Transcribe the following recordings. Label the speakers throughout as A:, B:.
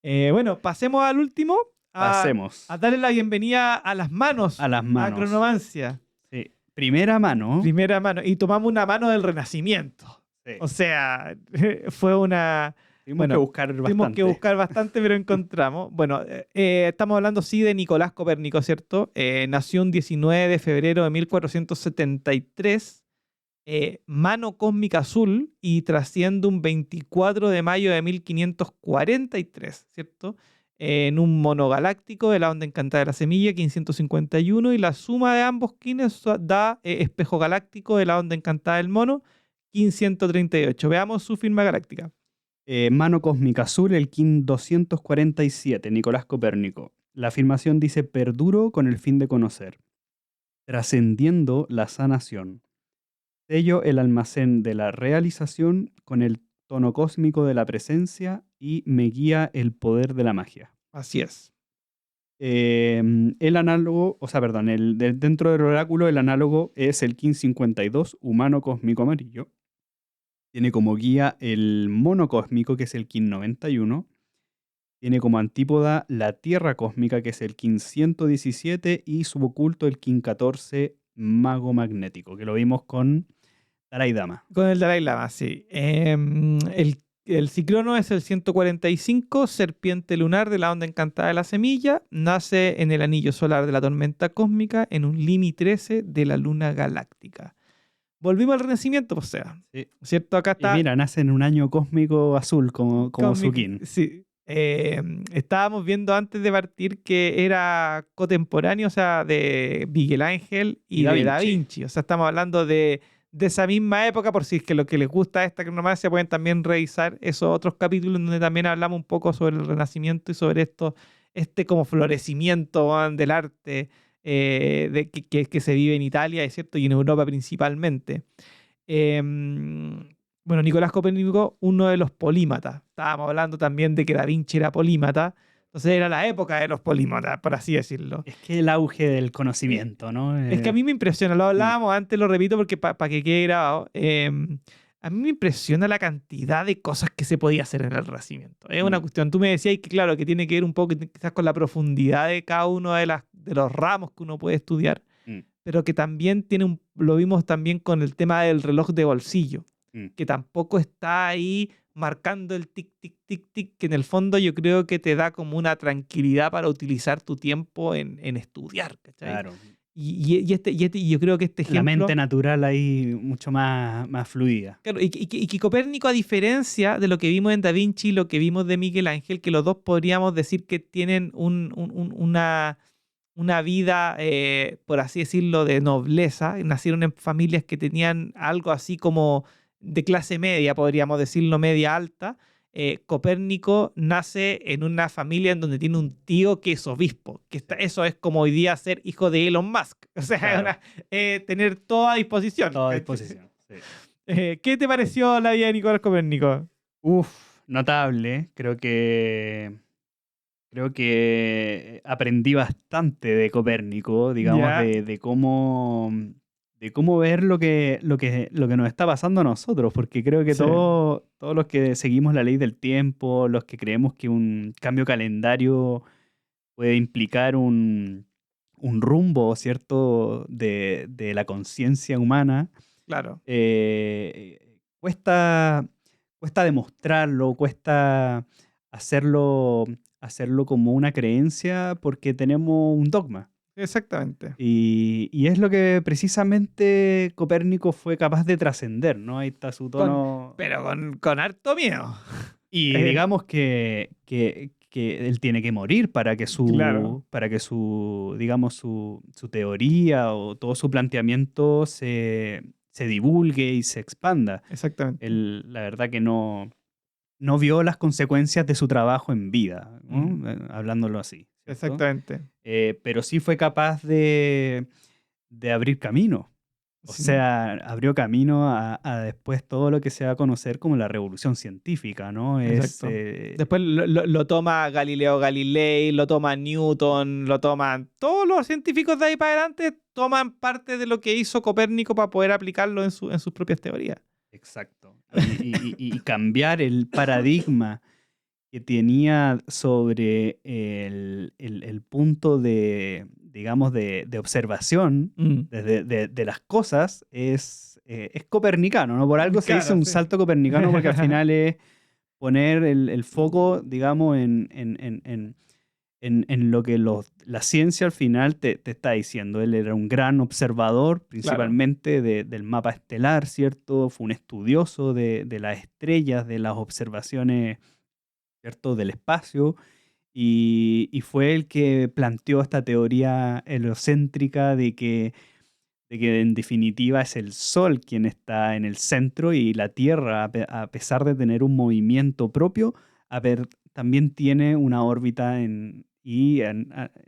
A: Bueno, pasemos al último,
B: Pasemos
A: a darle la bienvenida a las manos,
B: a las
A: a
B: manos.
A: Cronomancia.
B: Sí. Primera mano.
A: Primera mano. Y tomamos una mano del Renacimiento.
B: Sí.
A: O sea, fue una...
B: Tuvimos que buscar
A: Tuvimos
B: bastante.
A: que buscar bastante, pero encontramos. Bueno, estamos hablando, sí, de Nicolás Copérnico, ¿cierto? Nació un 19 de febrero de 1473, mano cósmica azul, y trasciende un 24 de mayo de 1543, ¿cierto? En un monogaláctico de la onda encantada de la semilla, 1551, y la suma de ambos kines da espejo galáctico de la onda encantada del mono, 1538. Veamos su firma galáctica.
B: Mano cósmica azul, el KIN 247, Nicolás Copérnico. La afirmación dice: perduro con el fin de conocer, trascendiendo la sanación. Sello el almacén de la realización con el tono cósmico de la presencia y me guía el poder de la magia.
A: Así es.
B: El análogo, dentro del oráculo, el análogo es el KIN 52, humano cósmico amarillo. Tiene como guía el mono cósmico, que es el KIN 91. Tiene como antípoda la tierra cósmica, que es el KIN 117. Y suboculto el KIN 14, mago magnético, que lo vimos con Dalai Lama.
A: Con el Dalai Lama, sí. El ciclono es el 145, serpiente lunar de la onda encantada de la semilla. Nace en el anillo solar de la tormenta cósmica, en un Limi 13 de la luna galáctica. Volvimos al Renacimiento, pues sea.
B: Sí.
A: ¿Cierto? Acá está.
B: Y mira, nace en un año cósmico azul, como su KIN.
A: Sí. Estábamos viendo antes de partir que era contemporáneo, o sea, de Miguel Ángel y
B: Da
A: de Da
B: Vinci.
A: Vinci. O sea, estamos hablando de esa misma época, por si es que lo que les gusta esta cronomancia pueden también revisar esos otros capítulos donde también hablamos un poco sobre el Renacimiento y sobre este como florecimiento, ¿van?, del arte que se vive en Italia, ¿es cierto? Y en Europa principalmente. Bueno, Nicolás Copérnico, uno de los polímatas. Estábamos hablando también de que Da Vinci era polímata. Entonces era la época de los polímatas, por así decirlo.
B: Es que el auge del conocimiento, ¿no?
A: Es que a mí me impresiona, lo hablábamos antes, lo repito porque para que quede grabado. A mí me impresiona la cantidad de cosas que se podía hacer en el Renacimiento. Es una cuestión. Tú me decías que, claro, que tiene que ver un poco quizás con la profundidad de cada uno de los ramos que uno puede estudiar, pero que también lo vimos también con el tema del reloj de bolsillo, que tampoco está ahí marcando el tic, tic, tic, tic, que en el fondo yo creo que te da como una tranquilidad para utilizar tu tiempo en estudiar, ¿cachai?
B: Claro.
A: Y yo creo que este ejemplo...
B: La mente natural ahí mucho más fluida.
A: Claro, y que Copérnico, a diferencia de lo que vimos en Da Vinci y lo que vimos de Miguel Ángel, que los dos podríamos decir que tienen una vida, por así decirlo, de nobleza. Nacieron en familias que tenían algo así como de clase media, podríamos decirlo, media alta. Copérnico nace en una familia en donde tiene un tío que es obispo, eso es como hoy día ser hijo de Elon Musk, o sea,
B: Claro.
A: Tener todo a disposición.
B: Todo a disposición, sí.
A: ¿Qué te pareció la vida de Nicolás Copérnico?
B: Notable. Creo que aprendí bastante de Copérnico, digamos, de cómo ver lo que nos está pasando a nosotros, porque creo que
A: Sí.
B: todos los que seguimos la ley del tiempo, los que creemos que un cambio calendario puede implicar un rumbo, ¿cierto?, de la conciencia humana,
A: Claro.
B: cuesta demostrarlo, cuesta hacerlo como una creencia porque tenemos un dogma.
A: Exactamente.
B: Y es lo que precisamente Copérnico fue capaz de trascender, ¿no? Ahí está su tono.
A: Pero con harto miedo.
B: Y digamos que él tiene que morir para que
A: Claro.
B: digamos, su teoría o todo su planteamiento se divulgue y se expanda.
A: Exactamente.
B: Él, la verdad que no vio las consecuencias de su trabajo en vida, ¿no? Hablándolo así, ¿cierto?
A: Exactamente.
B: Pero sí fue capaz de abrir camino. O
A: Sí.
B: sea, abrió camino a después todo lo que se va a conocer como la revolución científica, ¿no?
A: Exacto. Después lo toma Galileo Galilei, lo toma Newton, lo toman todos los científicos de ahí para adelante, toman parte de lo que hizo Copérnico para poder aplicarlo en sus propias teorías.
B: Exacto. Y cambiar el paradigma que tenía sobre el punto de, digamos, de observación de las cosas es copernicano, ¿no? Por algo se dice
A: Claro,
B: un
A: sí.
B: salto copernicano, porque al final es poner el foco, digamos, en lo que la ciencia al final te está diciendo. Él era un gran observador,
A: Claro.
B: principalmente del mapa estelar, ¿cierto? Fue un estudioso de las estrellas, de las observaciones, ¿cierto? Del espacio. Y fue el que planteó esta teoría heliocéntrica de que en definitiva es el Sol quien está en el centro y la Tierra, a pesar de tener un movimiento propio, también tiene una órbita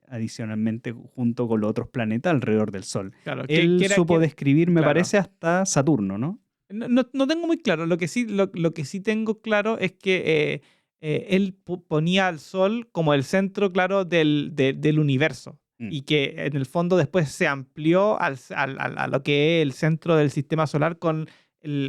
B: adicionalmente junto con los otros planetas alrededor del Sol.
A: Claro,
B: Él supo describir, me
A: claro.
B: parece, hasta Saturno, ¿no?
A: No tengo muy claro. Lo que sí tengo claro es que él ponía al Sol como el centro, claro, del universo.
B: Mm,
A: Y que en el fondo después se amplió a lo que es el centro del sistema solar con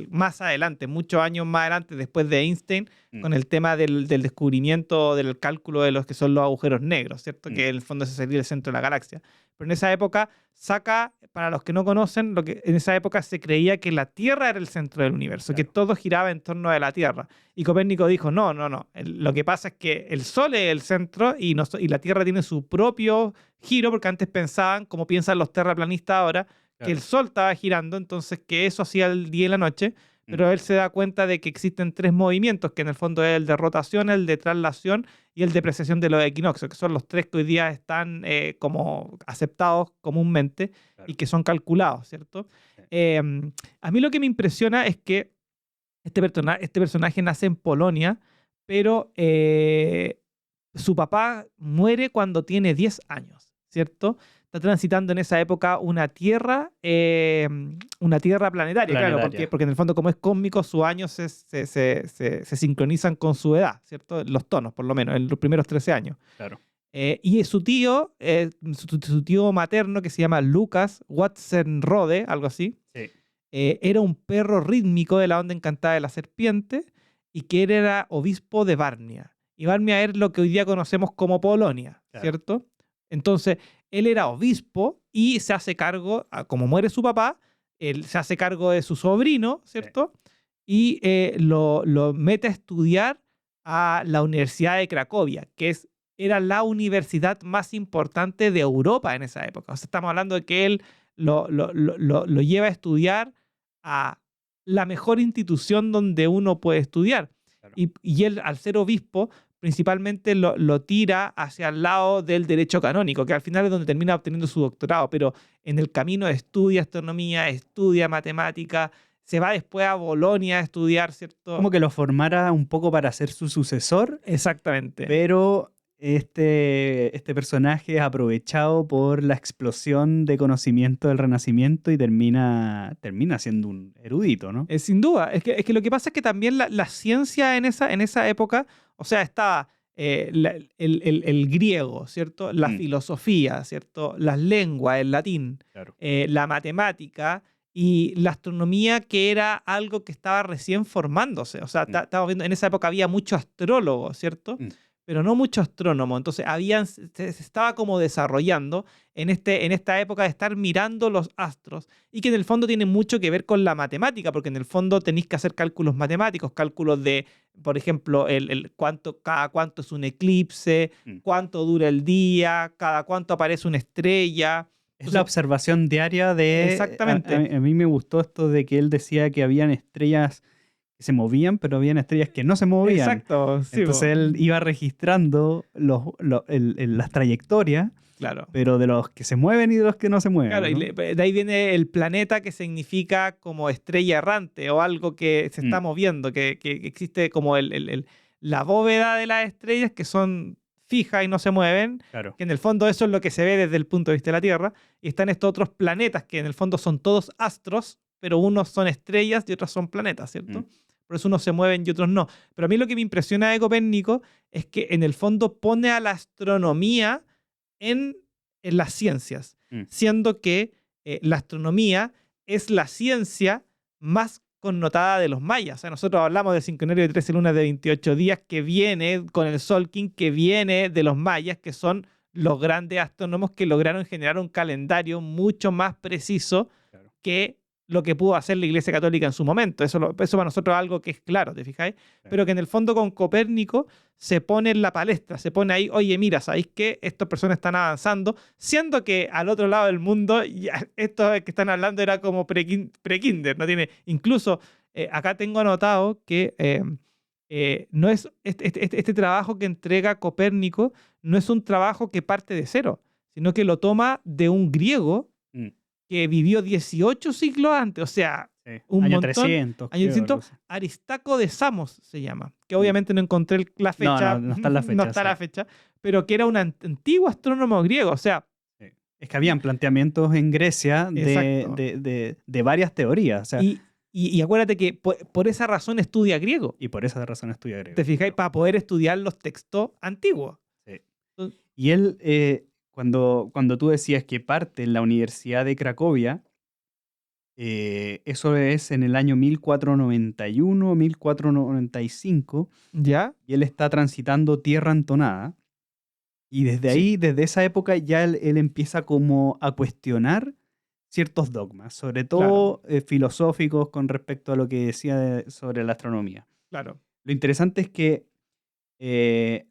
A: más adelante, muchos años más adelante, después de Einstein,
B: mm,
A: con el tema del descubrimiento del cálculo de los que son los agujeros negros, ¿cierto?
B: mm,
A: Que en el fondo ese sería el centro de la galaxia. Pero en esa época saca, para los que no conocen, en esa época se creía que la Tierra era el centro del universo, que
B: claro.
A: todo giraba en torno a la Tierra. Y Copérnico dijo, no, no, no, lo que pasa es que el Sol es el centro y la Tierra tiene su propio giro, porque antes pensaban, como piensan los terraplanistas ahora, que el
B: Claro.
A: Sol estaba girando, entonces que eso hacía el día y la noche,
B: Mm,
A: pero él se da cuenta de que existen tres movimientos, que en el fondo es el de rotación, el de traslación y el de precesión de los equinoccios, que son los tres que hoy día están como aceptados comúnmente y
B: claro.
A: que son calculados, ¿cierto?
B: Sí.
A: A mí lo que me impresiona es que este personaje nace en Polonia, pero su papá muere cuando tiene 10 años, ¿cierto? Está transitando en esa época una tierra planetaria, claro,
B: Planetaria.
A: porque en el fondo como es cósmico, sus años se sincronizan con su edad, ¿cierto? Los tonos, por lo menos, en los primeros 13 años.
B: Claro.
A: Y su tío, su tío materno, que se llama Lucas Watzenrode, algo así,
B: Sí.
A: era un perro rítmico de la onda encantada de la serpiente y que él era obispo de Varnia. Y Varnia es lo que hoy día conocemos como Polonia,
B: Claro.
A: ¿cierto? Entonces, él era obispo y se hace cargo, como muere su papá, él se hace cargo de su sobrino, ¿cierto? Y lo mete a estudiar a la Universidad de Cracovia, era la universidad más importante de Europa en esa época. O sea, estamos hablando de que él lo lleva a estudiar a la mejor institución donde uno puede estudiar.
B: Claro.
A: Y él, al ser obispo, principalmente lo tira hacia el lado del derecho canónico, que al final es donde termina obteniendo su doctorado, pero en el camino estudia astronomía, estudia matemática, se va después a Bolonia a estudiar, ¿cierto?
B: Como que lo formara un poco para ser su sucesor,
A: Exactamente.
B: pero este personaje es aprovechado por la explosión de conocimiento del Renacimiento y termina siendo un erudito, ¿no?
A: Sin duda, es que lo que pasa es que también la ciencia en esa época, o sea, estaba el griego, ¿cierto? La
B: Mm,
A: filosofía, ¿cierto? Las lenguas, el latín,
B: claro.
A: la matemática y la astronomía, que era algo que estaba recién formándose. O sea,
B: Mm,
A: estamos viendo, en esa época había mucho astrólogo, ¿cierto?
B: mm,
A: Pero no mucho astrónomo. Entonces, se estaba como desarrollando en esta época de estar mirando los astros y que en el fondo tiene mucho que ver con la matemática, porque en el fondo tenéis que hacer cálculos matemáticos, cálculos de, por ejemplo, cada cuánto es un eclipse,
B: mm.
A: cuánto dura el día, cada cuánto aparece una estrella.
B: Es
A: Entonces,
B: la observación diaria de...
A: exactamente.
B: A mí me gustó esto de que él decía que habían estrellas que se movían, pero habían estrellas que no se movían.
A: Exacto, sí,
B: Entonces él iba registrando las trayectorias,
A: claro.
B: pero de los que se mueven y de los que no se mueven.
A: Claro, y
B: ¿no?
A: de ahí viene el planeta, que significa como estrella errante o algo que se está
B: Mm,
A: moviendo, que existe como la bóveda de las estrellas, que son fijas y no se mueven,
B: claro.
A: que en el fondo eso es lo que se ve desde el punto de vista de la Tierra, y están estos otros planetas que en el fondo son todos astros, pero unos son estrellas y otros son planetas, ¿cierto?
B: Mm,
A: Por eso unos se mueven y otros no. Pero a mí lo que me impresiona de Copérnico es que en el fondo pone a la astronomía en las ciencias,
B: mm,
A: siendo que la astronomía es la ciencia más connotada de los mayas. O sea, nosotros hablamos del sincronario de 13 lunas de 28 días que viene con el Solkin, que viene de los mayas, que son los grandes astrónomos que lograron generar un calendario mucho más preciso
B: Claro.
A: que lo que pudo hacer la Iglesia Católica en su momento. Eso para nosotros es algo que es claro, ¿te fijáis?
B: Claro.
A: Pero que en el fondo con Copérnico se pone en la palestra, se pone ahí, oye, mira, ¿sabéis qué? Estas personas están avanzando, siendo que al otro lado del mundo, ya, esto que están hablando era como pre-kinder, ¿no? Incluso, acá tengo anotado que no es este trabajo que entrega Copérnico no es un trabajo que parte de cero, sino que lo toma de un griego
B: Mm,
A: que vivió 18 siglos antes, o sea,
B: sí.
A: un
B: Año
A: montón.
B: 300.
A: Año
B: creo,
A: 300,
B: algo así.
A: Aristarco de Samos se llama, que obviamente no encontré la fecha,
B: No está en la fecha.
A: no está la fecha, pero que era un antiguo astrónomo griego, o sea,
B: Sí. Es que habían planteamientos en Grecia
A: Exacto.
B: de varias teorías. O sea,
A: y acuérdate que por esa razón estudia griego,
B: y por esa razón estudia griego.
A: ¿te fijáis?
B: Claro.
A: Para poder estudiar los textos antiguos.
B: Sí.
A: Entonces,
B: Y él, cuando tú decías que parte en la Universidad de Cracovia, eso es en el año 1491, 1495,
A: ¿ya?
B: y él está transitando tierra entonada. Y desde
A: Sí.
B: ahí, desde esa época, ya él empieza como a cuestionar ciertos dogmas, sobre todo filosóficos con respecto a lo que decía sobre la astronomía.
A: Claro.
B: Lo interesante es que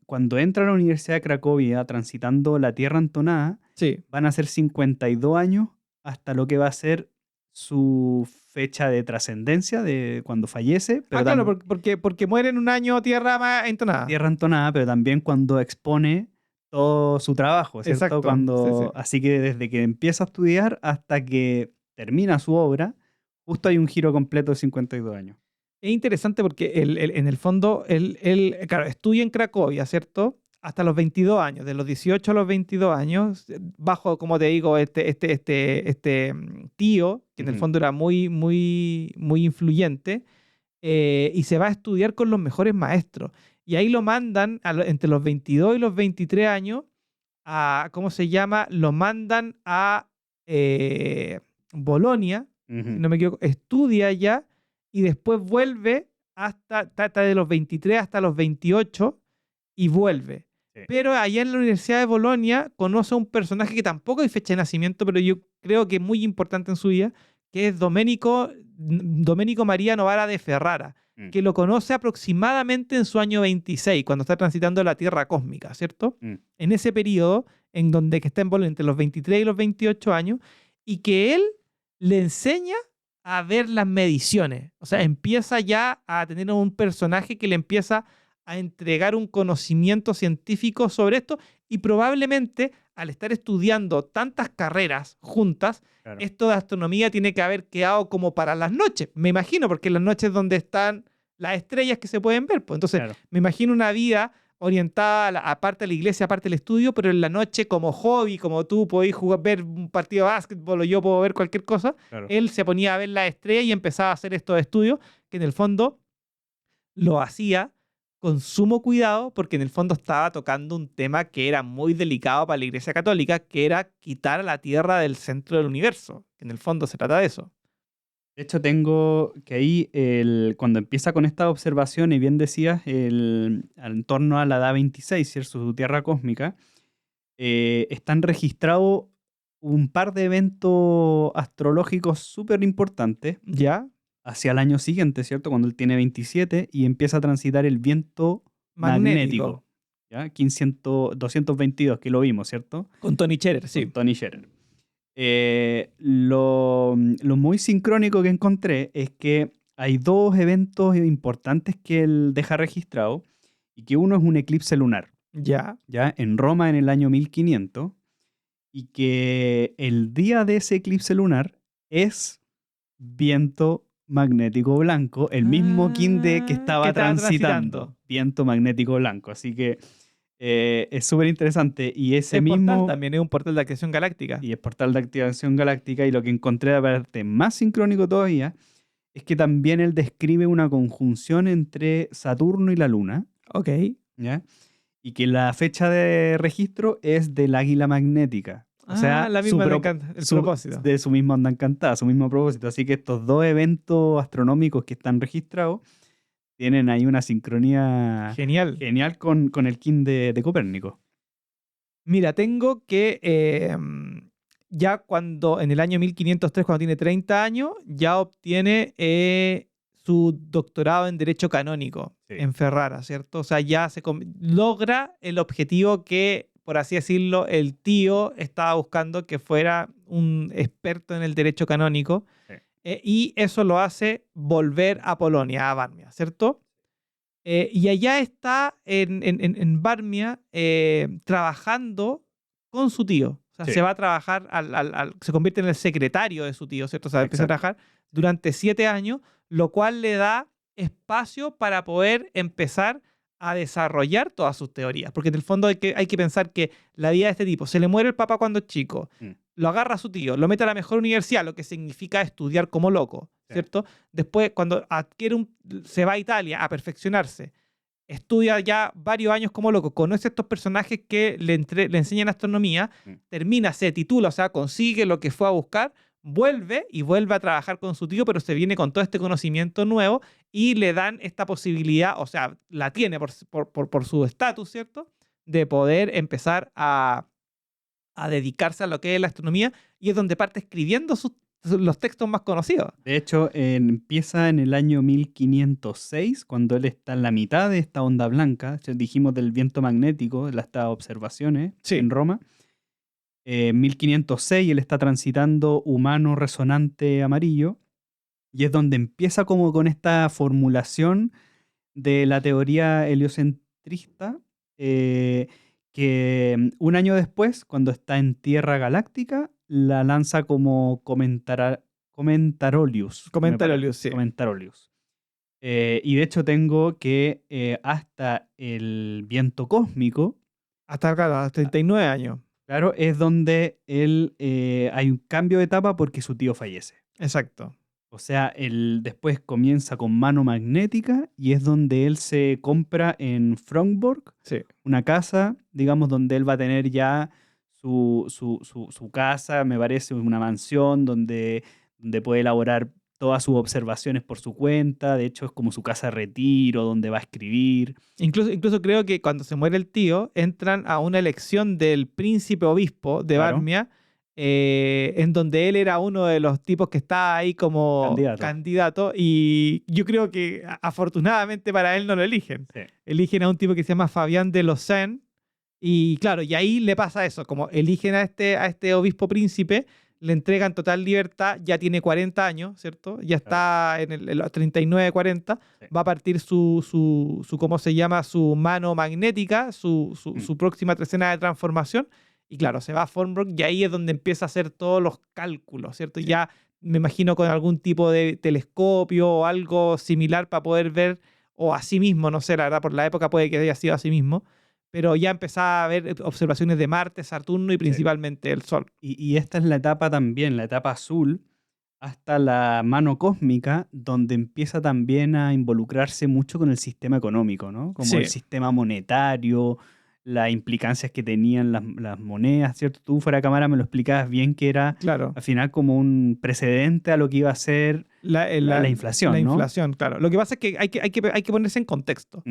B: cuando entra a la Universidad de Cracovia transitando la tierra entonada,
A: Sí.
B: van a ser 52 años hasta lo que va a ser su fecha de trascendencia de cuando fallece, pero
A: Claro, porque muere en un año tierra más entonada.
B: tierra entonada, pero también cuando expone todo su trabajo, ¿cierto?
A: Exacto, sí.
B: Así que desde que empieza a estudiar hasta que termina su obra, justo hay un giro completo de 52 años.
A: Es interesante porque en el fondo, claro, estudia en Cracovia, ¿cierto? Hasta los 22 años, de los 18 a los 22 años, bajo, como te digo, tío, que en el
B: Ujú.
A: fondo era muy, muy, muy influyente, y se va a estudiar con los mejores maestros. Y ahí lo mandan entre los 22 y los 23 años a, ¿cómo se llama? Lo mandan a Bolonia, si
B: Ujú.
A: no me equivoco, estudia allá y después vuelve está de los 23 hasta los 28 y vuelve.
B: Sí.
A: Pero allá en la Universidad de Bolonia conoce a un personaje que tampoco hay fecha de nacimiento, pero yo creo que es muy importante en su vida, que es Domenico María Novara de Ferrara,
B: Mm.
A: que lo conoce aproximadamente en su año 26, cuando está transitando la Tierra cósmica, ¿cierto?
B: Mm.
A: En ese periodo, en donde que está en Bolonia entre los 23 y los 28 años, y que él le enseña a ver las mediciones. O sea, empieza ya a tener un personaje que le empieza a entregar un conocimiento científico sobre esto y probablemente al estar estudiando tantas carreras juntas,
B: Claro.
A: esto de astronomía tiene que haber quedado como para las noches, me imagino, porque en las noches donde están las estrellas que se pueden ver. Pues entonces,
B: Claro.
A: me imagino una vida orientada aparte de la iglesia, aparte del estudio, pero en la noche como hobby, como tú podés jugar, ver un partido de básquetbol o yo puedo ver cualquier cosa,
B: Claro.
A: él se ponía a ver las estrellas y empezaba a hacer estos estudios que en el fondo lo hacía con sumo cuidado porque en el fondo estaba tocando un tema que era muy delicado para la Iglesia Católica, que era quitar a la Tierra del centro del universo. Que en el fondo se trata de eso.
B: De hecho, tengo que ahí, cuando empieza con esta observación, y bien decías, en torno a la edad 26, ¿cierto? Su tierra cósmica, están registrados un par de eventos astrológicos súper importantes
A: ¿Ya?
B: hacia el año siguiente, ¿cierto? Cuando él tiene 27 y empieza a transitar el viento magnético. ¿Ya? 222, que lo vimos, ¿cierto?
A: Con Tony Scherer, sí.
B: Con Tony Scherer. Lo muy sincrónico que encontré es que hay dos eventos importantes que él deja registrado y que uno es un eclipse lunar,
A: ¿Ya?
B: ¿ya? En Roma en el año 1500, y que el día de ese eclipse lunar es viento magnético blanco, el mismo Kinde que estaba transitando. Viento magnético blanco. Así que es súper interesante. Y ese
A: Es
B: mismo.
A: portal también, es un portal de activación galáctica.
B: Y es portal de activación galáctica. Y lo que encontré, aparte más sincrónico todavía, es que también él describe una conjunción entre Saturno y la Luna.
A: Ok.
B: ¿Ya? Y que la fecha de registro es del águila magnética. O sea,
A: la misma me encanta, el propósito.
B: de su misma onda encantada, su mismo propósito. Así que estos dos eventos astronómicos que están registrados tienen ahí una sincronía
A: Genial.
B: genial con el kin de Copérnico.
A: Mira, tengo que ya cuando en el año 1503, cuando tiene 30 años, ya obtiene su doctorado en Derecho Canónico
B: Sí.
A: en Ferrara, ¿cierto? O sea, ya logra el objetivo que, por así decirlo, el tío estaba buscando, que fuera un experto en el Derecho Canónico.
B: Sí.
A: Y eso lo hace volver a Polonia, a Varmia, ¿cierto? Y allá está en Varmia trabajando con su tío. O sea,
B: Sí.
A: se va a trabajar, se convierte en el secretario de su tío, ¿cierto? O sea, empieza a
B: Exacto.
A: trabajar durante 7 años, lo cual le da espacio para poder empezar a desarrollar todas sus teorías. Porque en el fondo hay que pensar que la vida de este tipo, se le muere el papá cuando es chico, lo agarra a su tío, lo mete a la mejor universidad, lo que significa estudiar como loco,
B: Sí.
A: ¿cierto? Después, cuando se va a Italia a perfeccionarse, estudia ya varios años como loco, conoce a estos personajes que le enseñan astronomía, termina, se titula, o sea, consigue lo que fue a buscar, vuelve a trabajar con su tío, pero se viene con todo este conocimiento nuevo y le dan esta posibilidad, o sea, la tiene por su estatus, ¿cierto? De poder empezar a dedicarse a lo que es la astronomía, y es donde parte escribiendo los textos más conocidos.
B: De hecho, empieza en el año 1506, cuando él está en la mitad de esta onda blanca. Dijimos del viento magnético, de estas observaciones
A: Sí.
B: en Roma. En 1506 él está transitando humano resonante amarillo, y es donde empieza como con esta formulación de la teoría heliocentrista, que un año después, cuando está en Tierra Galáctica, la lanza como Comentarolius.
A: Comentarolius, sí.
B: Comentarolius. Y de hecho tengo que hasta el viento cósmico,
A: Hasta acá, a los 39 años.
B: claro, es donde él hay un cambio de etapa porque su tío fallece.
A: Exacto.
B: O sea, él después comienza con mano magnética y es donde él se compra en Fromborg
A: Sí.
B: una casa, digamos, donde él va a tener ya su casa, me parece una mansión donde puede elaborar todas sus observaciones por su cuenta. De hecho, es como su casa de retiro, donde va a escribir.
A: Incluso creo que cuando se muere el tío, entran a una elección del príncipe obispo de
B: Claro.
A: Varmia, en donde él era uno de los tipos que estaba ahí como candidato, y yo creo que afortunadamente para él no lo eligen.
B: Sí.
A: Eligen a un tipo que se llama Fabián de Lausanne, y claro, y ahí le pasa eso, como eligen a este obispo príncipe, le entregan total libertad, ya tiene 40 años, ¿cierto? Ya está en los 39, 40,
B: Sí.
A: va a partir su ¿cómo se llama? Su mano magnética, su próxima trecena de transformación, y claro, se va a Fornbrook, y ahí es donde empieza a hacer todos los cálculos, ¿cierto?
B: Sí.
A: Ya me imagino con algún tipo de telescopio o algo similar para poder ver, o así mismo, no sé, la verdad, por la época puede que haya sido así mismo, pero ya empezaba a ver observaciones de Marte, Saturno y principalmente el Sol.
B: Y esta es la etapa también, la etapa azul, hasta la mano cósmica, donde empieza también a involucrarse mucho con el sistema económico, ¿no? Como
A: Sí.
B: el sistema monetario, las implicancias que tenían las monedas, ¿cierto? Tú fuera de cámara me lo explicabas bien, que era
A: Claro.
B: al final como un precedente a lo que iba a ser la inflación,
A: La
B: ¿no?
A: inflación, claro. Lo que pasa es que hay que ponerse en contexto.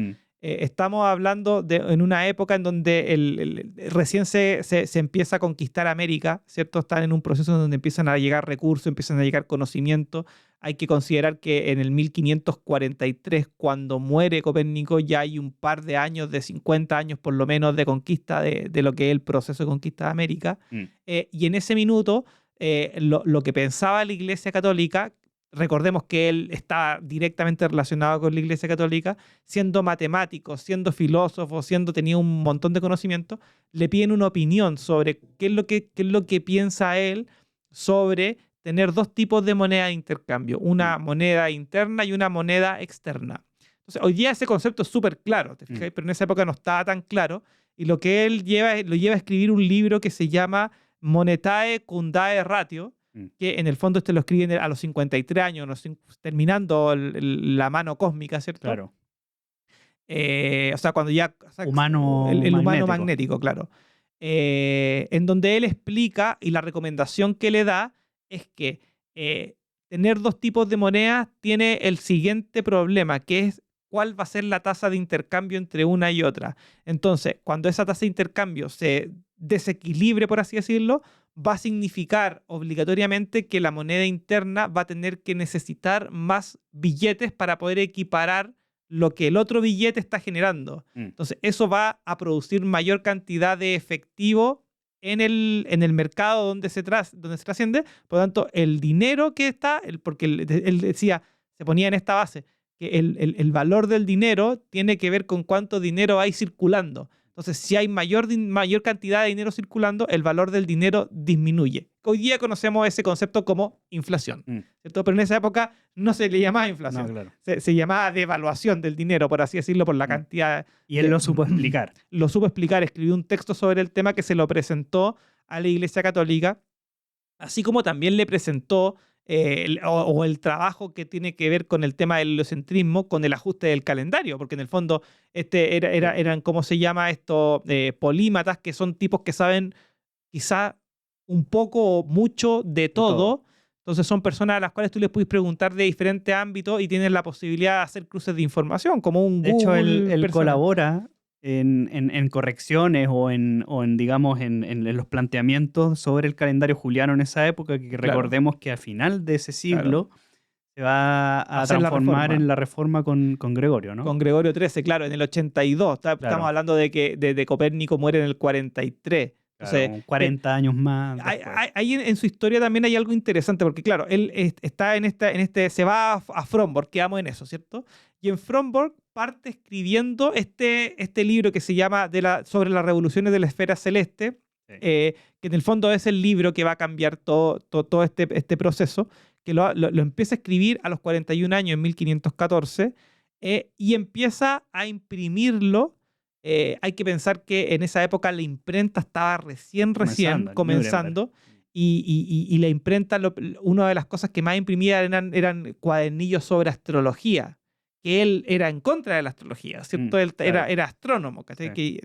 A: Estamos hablando en una época en donde recién se empieza a conquistar América, ¿cierto? Están en un proceso en donde empiezan a llegar recursos, empiezan a llegar conocimientos. Hay que considerar que en el 1543, cuando muere Copérnico, ya hay un par de años, de 50 años por lo menos, de conquista de lo que es el proceso de conquista de América. Y en ese minuto, lo que pensaba la Iglesia Católica, recordemos que él está directamente relacionado con la Iglesia Católica, siendo matemático, siendo filósofo, tenía un montón de conocimiento, le piden una opinión sobre qué es lo que piensa él sobre tener dos tipos de moneda de intercambio, una moneda interna y una moneda externa. Entonces, hoy día ese concepto es súper claro, ¿te fijas? Pero en esa época no estaba tan claro, y lo que él lo lleva a escribir un libro que se llama Monetae Cundae Ratio, que en el fondo lo escriben a los 53 años, terminando la mano cósmica, ¿cierto?
B: Claro.
A: O sea, cuando ya... O sea,
B: Humano
A: el humano
B: magnético.
A: magnético, claro. en donde él explica y la recomendación que le da es que tener dos tipos de monedas tiene el siguiente problema, que es cuál va a ser la tasa de intercambio entre una y otra. Entonces, cuando esa tasa de intercambio se desequilibre, por así decirlo, va a significar obligatoriamente que la moneda interna va a tener que necesitar más billetes para poder equiparar lo que el otro billete está generando. Entonces, eso va a producir mayor cantidad de efectivo en el mercado donde se trasciende. Por lo tanto, el dinero que está, porque él decía, se ponía en esta base, que el valor del dinero tiene que ver con cuánto dinero hay circulando. Entonces, si hay mayor cantidad de dinero circulando, el valor del dinero disminuye. Hoy día conocemos ese concepto como inflación, ¿cierto? Pero en esa época no se le llamaba inflación.
B: No, claro.
A: Se llamaba devaluación del dinero, por así decirlo, por la cantidad.
B: Y él lo supo explicar.
A: Lo supo explicar, escribió un texto sobre el tema que se lo presentó a la Iglesia Católica, así como también le presentó el trabajo que tiene que ver con el tema del heliocentrismo, con el ajuste del calendario, porque en el fondo eran, ¿cómo se llama esto? Polímatas, que son tipos que saben quizá un poco o mucho de todo. Entonces son personas a las cuales tú les puedes preguntar de diferentes ámbitos y tienen la posibilidad de hacer cruces de información, como un Google.
B: De hecho, él colabora en correcciones o digamos, en los planteamientos sobre el calendario juliano en esa época, que recordemos que a final de ese siglo se va a transformar en la reforma con Gregorio, ¿no?
A: Con Gregorio XIII, claro, en el 82. Estamos hablando de que de Copérnico muere en el 43. Entonces,
B: claro, 40 años más.
A: Ahí en su historia también hay algo interesante, porque claro, él está se va a Fromborg, quedamos en eso, ¿cierto? Y en Fromborg parte escribiendo este libro que se llama sobre las revoluciones de la esfera celeste, que en el fondo es el libro que va a cambiar todo este proceso, que lo empieza a escribir a los 41 años, en 1514, y empieza a imprimirlo. Hay que pensar que en esa época la imprenta estaba recién comenzando y la imprenta, una de las cosas que más imprimía eran cuadernillos sobre astrología, que él era en contra de la astrología, ¿cierto? Él era astrónomo, ¿cachai? Que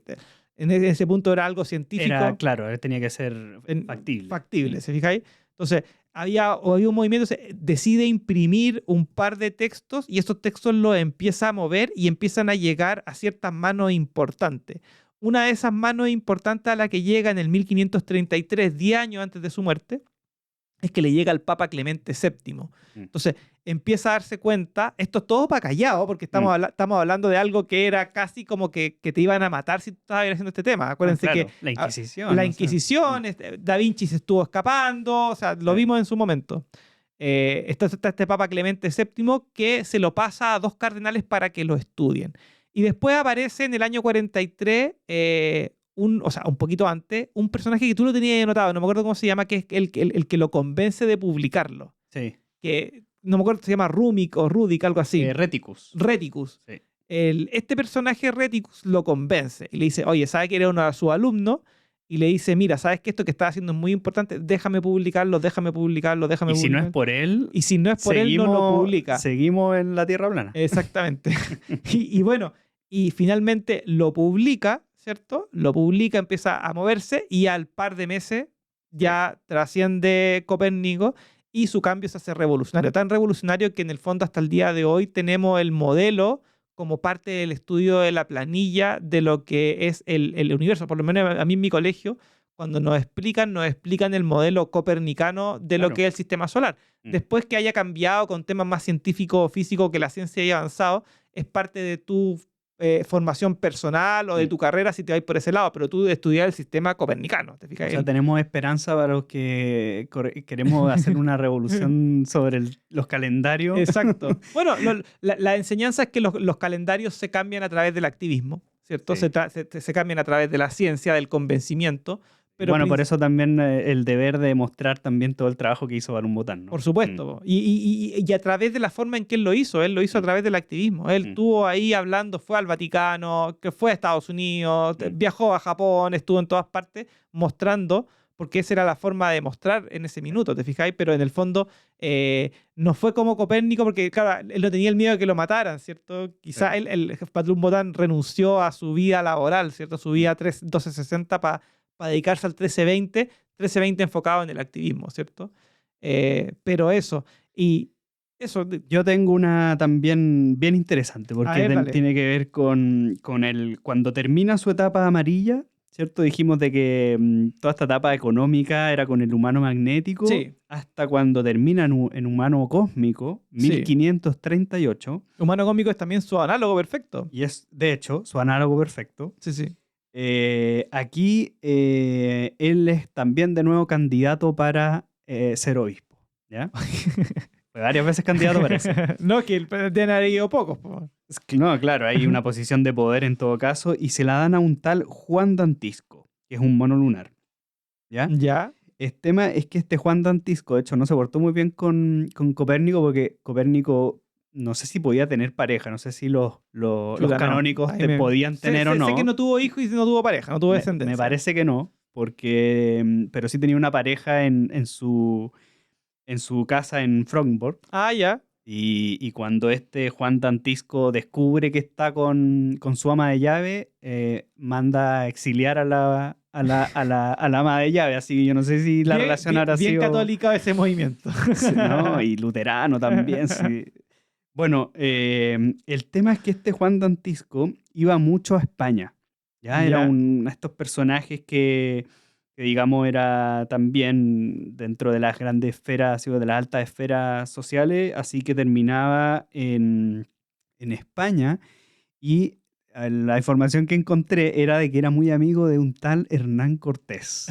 A: en ese punto era algo científico.
B: Claro, tenía que ser factible.
A: Factible, ¿se fijáis? Entonces, había un movimiento, se decide imprimir un par de textos y esos textos los empieza a mover y empiezan a llegar a ciertas manos importantes. Una de esas manos importantes a la que llega en el 1533, 10 años antes de su muerte, es que le llega al Papa Clemente VII. Entonces, empieza a darse cuenta, esto es todo para callado, porque estamos hablando de algo que era casi como que te iban a matar si tú estabas haciendo este tema. Acuérdense que
B: la Inquisición.
A: La Inquisición, Da Vinci se estuvo escapando, o sea, lo vimos en su momento. Está este Papa Clemente VII que se lo pasa a dos cardenales para que lo estudien. Y después aparece en el año 43, un poquito antes, un personaje que tú lo tenías anotado, no me acuerdo cómo se llama, que es el que lo convence de publicarlo.
B: Sí.
A: Que no me acuerdo, se llama Rumik o Rudik, algo así.
B: Reticus.
A: Sí. Este personaje Reticus lo convence y le dice, oye, ¿sabes que eres uno de sus alumnos? Y le dice, mira, ¿sabes que esto que estás haciendo es muy importante? Déjame publicarlo.
B: Y si no es por él,
A: no lo publica.
B: Seguimos en la tierra plana.
A: Exactamente. y bueno, y finalmente lo publica, ¿cierto? Lo publica, empieza a moverse y al par de meses ya trasciende Copérnico y su cambio se hace revolucionario. Tan revolucionario que en el fondo hasta el día de hoy tenemos el modelo como parte del estudio de la planilla de lo que es el universo. Por lo menos a mí en mi colegio, cuando nos explican el modelo copernicano de lo que es el sistema solar. Después que haya cambiado con temas más científicos o físicos, que la ciencia haya avanzado, es parte de tu formación personal o de tu carrera si te vas por ese lado, pero tú estudias el sistema copernicano, ¿te fijas?
B: O sea, tenemos esperanza para los que queremos hacer una revolución sobre los calendarios.
A: Exacto. Bueno, la enseñanza es que los calendarios se cambian a través del activismo, ¿cierto?
B: Sí.
A: Se cambian a través de la ciencia, del convencimiento. Pero
B: bueno, por eso también el deber de mostrar también todo el trabajo que hizo Barón Botán, ¿no?
A: Por supuesto. Y a través de la forma en que él lo hizo a través del activismo. Él estuvo ahí hablando, fue al Vaticano, que fue a Estados Unidos, viajó a Japón, estuvo en todas partes mostrando, porque esa era la forma de mostrar en ese minuto, ¿te fijáis? Pero en el fondo no fue como Copérnico, porque claro, él no tenía el miedo de que lo mataran, ¿cierto? Quizá el Barón Botán renunció a su vida laboral, ¿cierto? A su vida 1260 para para dedicarse al 1320 enfocado en el activismo, ¿cierto? Pero eso, y eso,
B: Yo tengo una también bien interesante,
A: a
B: porque
A: ver, dale.
B: tiene que ver con el, cuando termina su etapa amarilla, ¿cierto? Dijimos de que toda esta etapa económica era con el humano magnético,
A: Sí,
B: hasta cuando termina en humano cósmico,
A: sí.
B: 1538,
A: Humano cómico es también su análogo perfecto.
B: y es, de hecho, su análogo perfecto.
A: Sí, sí.
B: Aquí él es también de nuevo candidato para ser obispo, ¿ya? Fue varias veces candidato, parece.
A: No, que deben haber ido pocos, po.
B: No, claro, hay una posición de poder en todo caso y se la dan a un tal Juan Dantisco, que es un mono lunar, ¿ya?
A: Ya,
B: El tema es que este Juan Dantisco, de hecho, no se portó muy bien con Copérnico porque Copérnico no sé si podía tener pareja, no sé si los
A: chuta, no.
B: canónicos
A: Ahí
B: podían tener o
A: sé que
B: no.
A: no tuvo hijos y no tuvo pareja, no tuvo
B: Me
A: descendencia.
B: parece que no, porque, pero sí tenía una pareja en su casa en Frogmore.
A: Ah, ya.
B: Y cuando este Juan Dantisco descubre que está con su ama de llave, manda a exiliar a la ama de llave. Así que yo no sé si la relación habrá
A: Bien
B: sido.
A: católica ese movimiento.
B: Sí, ¿no? Y luterano también. Sí. Bueno, el tema es que este Juan Dantisco iba mucho a España. Ya era
A: Ya.
B: uno de estos personajes que digamos era también dentro de las grandes esferas, o de las altas esferas sociales, así que terminaba en España y la información que encontré era de que era muy amigo de un tal Hernán Cortés.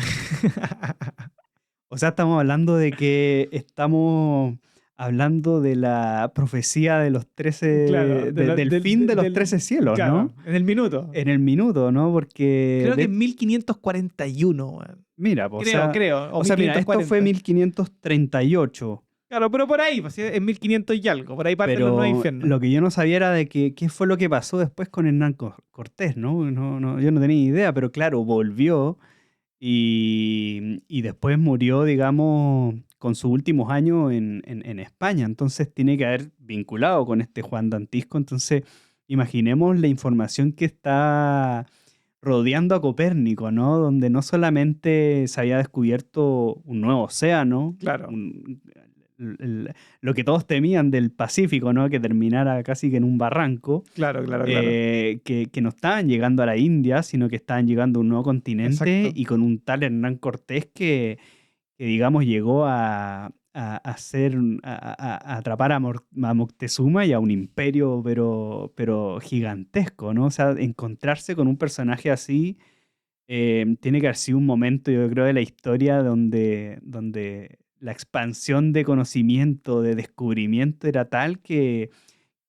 B: O sea, estamos hablando de que estamos hablando de la profecía de los 13,
A: Claro,
B: del fin de los 13 cielos, ¿no?
A: claro, en el minuto.
B: En el minuto, ¿no? Porque,
A: Creo que en 1541, weón.
B: mira, pues,
A: Creo, o
B: o sea, mira, esto fue
A: 1540.
B: 1538,
A: Claro, pero por ahí, pues, sí, en 1500 y algo, por ahí parten los nueve
B: pero
A: infiernos.
B: lo que yo no sabía era de que, qué fue lo que pasó después con Hernán Cortés, ¿no? Yo no tenía ni idea, pero claro, volvió y después murió, digamos, con sus últimos años en España. Entonces tiene que haber vinculado con este Juan Dantisco. Entonces, imaginemos la información que está rodeando a Copérnico, ¿no? Donde no solamente se había descubierto un nuevo océano,
A: Claro,
B: lo que todos temían del Pacífico, ¿no? Que terminara casi que en un barranco,
A: claro.
B: que no estaban llegando a la India, sino que estaban llegando a un nuevo continente
A: Exacto.
B: y con un tal Hernán Cortés que digamos, llegó a atrapar a Moctezuma y a un imperio, pero gigantesco, ¿no? O sea, encontrarse con un personaje así tiene que haber sido un momento, yo creo, de la historia donde la expansión de conocimiento, de descubrimiento era tal que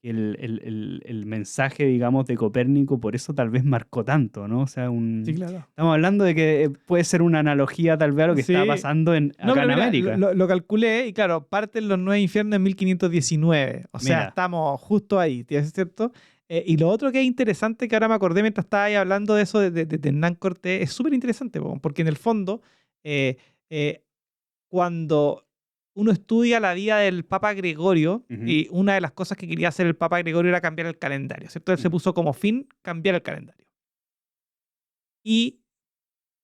B: el mensaje, digamos, de Copérnico por eso tal vez marcó tanto, ¿no? O sea,
A: Sí, claro.
B: estamos hablando de que puede ser una analogía tal vez a lo que estaba
A: Sí.
B: pasando
A: No,
B: acá
A: pero
B: en
A: mira,
B: América.
A: lo calculé y claro, parten los nueve infiernos en 1519. O sea,
B: Mira,
A: estamos justo ahí, ¿es cierto? Y lo otro que es interesante, que ahora me acordé mientras estaba ahí hablando de eso de Hernán Cortés, es súper interesante, po, porque en el fondo, eh, eh, cuando uno estudia la vida del Papa Gregorio,
B: ujú,
A: y una de las cosas que quería hacer el Papa Gregorio era cambiar el calendario, ¿cierto? Él se
B: mm,
A: puso como fin cambiar el calendario. Y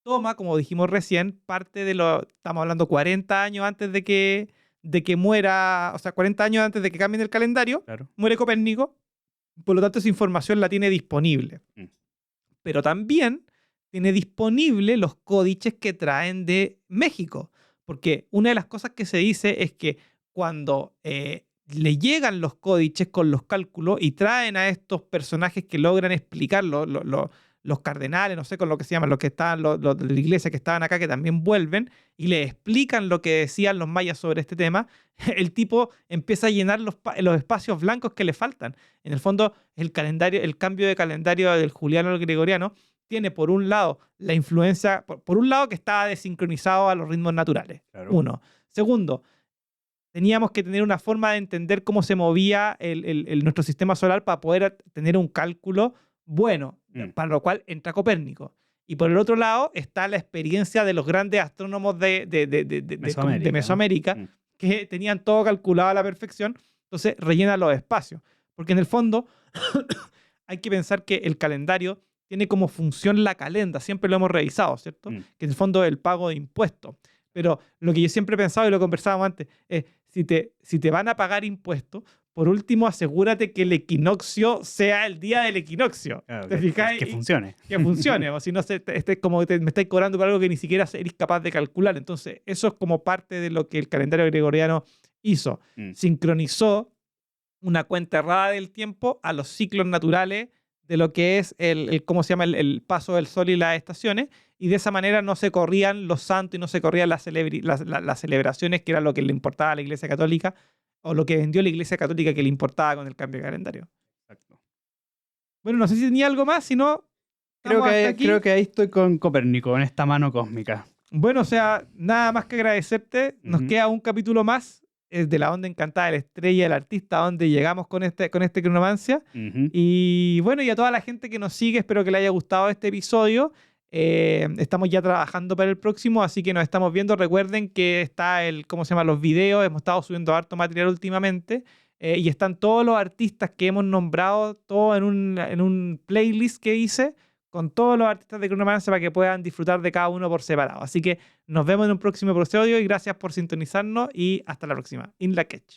A: toma, como dijimos recién, parte de lo, estamos hablando 40 años antes de que muera, o sea, 40 años antes de que cambien el calendario,
B: claro.
A: muere Copérnico, por lo tanto esa información la tiene disponible.
B: Mm,
A: Pero también tiene disponible los códices que traen de México, porque una de las cosas que se dice es que cuando le llegan los códices con los cálculos y traen a estos personajes que logran explicarlo, los cardenales, no sé con lo que se llaman, los que estaban, los de la iglesia que estaban acá, que también vuelven, y le explican lo que decían los mayas sobre este tema, el tipo empieza a llenar los espacios blancos que le faltan. En el fondo, el calendario, el cambio de calendario del juliano al gregoriano tiene por un lado la influencia, por un lado que estaba desincronizado a los ritmos naturales.
B: claro.
A: Uno. Segundo, teníamos que tener una forma de entender cómo se movía nuestro sistema solar para poder tener un cálculo bueno,
B: Mm,
A: para lo cual entra Copérnico. Y por el otro lado está la experiencia de los grandes astrónomos de
B: Mesoamérica, ¿no?
A: Mesoamérica,
B: Mm,
A: que tenían todo calculado a la perfección, entonces rellenan los espacios. Porque en el fondo hay que pensar que el calendario tiene como función la calenda, siempre lo hemos revisado, ¿cierto?
B: Mm.
A: Que en el fondo es el pago de impuestos. Pero lo que yo siempre he pensado y lo conversábamos antes es, si te van a pagar impuestos, por último asegúrate que el equinoccio sea el día del equinoccio.
B: Claro,
A: ¿Te fijas?
B: que funcione.
A: Que funcione, o si no, me estáis cobrando por algo que ni siquiera eres capaz de calcular. Entonces, eso es como parte de lo que el calendario gregoriano hizo.
B: Mm.
A: Sincronizó una cuenta errada del tiempo a los ciclos naturales de lo que es ¿cómo se llama? El paso del sol y las estaciones, y de esa manera no se corrían los santos y no se corrían las celebraciones, que era lo que le importaba a la Iglesia Católica, o lo que vendió la Iglesia Católica que le importaba con el cambio de calendario.
B: Exacto.
A: Bueno, no sé si tenía algo más, si no, estamos hasta aquí.
B: Creo que ahí estoy con Copérnico, en esta mano cósmica.
A: Bueno, o sea, nada más que agradecerte. Nos
B: Ujú.
A: queda un capítulo más, es de la onda encantada de la estrella del artista, donde llegamos con este Cronomancia.
B: Ujú.
A: Y bueno, y a toda la gente que nos sigue, espero que le haya gustado este episodio. Estamos ya trabajando para el próximo, así que nos estamos viendo. Recuerden que está ¿cómo se llama? Los videos. Hemos estado subiendo harto material últimamente. Y están todos los artistas que hemos nombrado, todos en un playlist que hice, con todos los artistas de Cronomancia para que puedan disfrutar de cada uno por separado. Así que nos vemos en un próximo episodio y gracias por sintonizarnos y hasta la próxima. In la Ketch.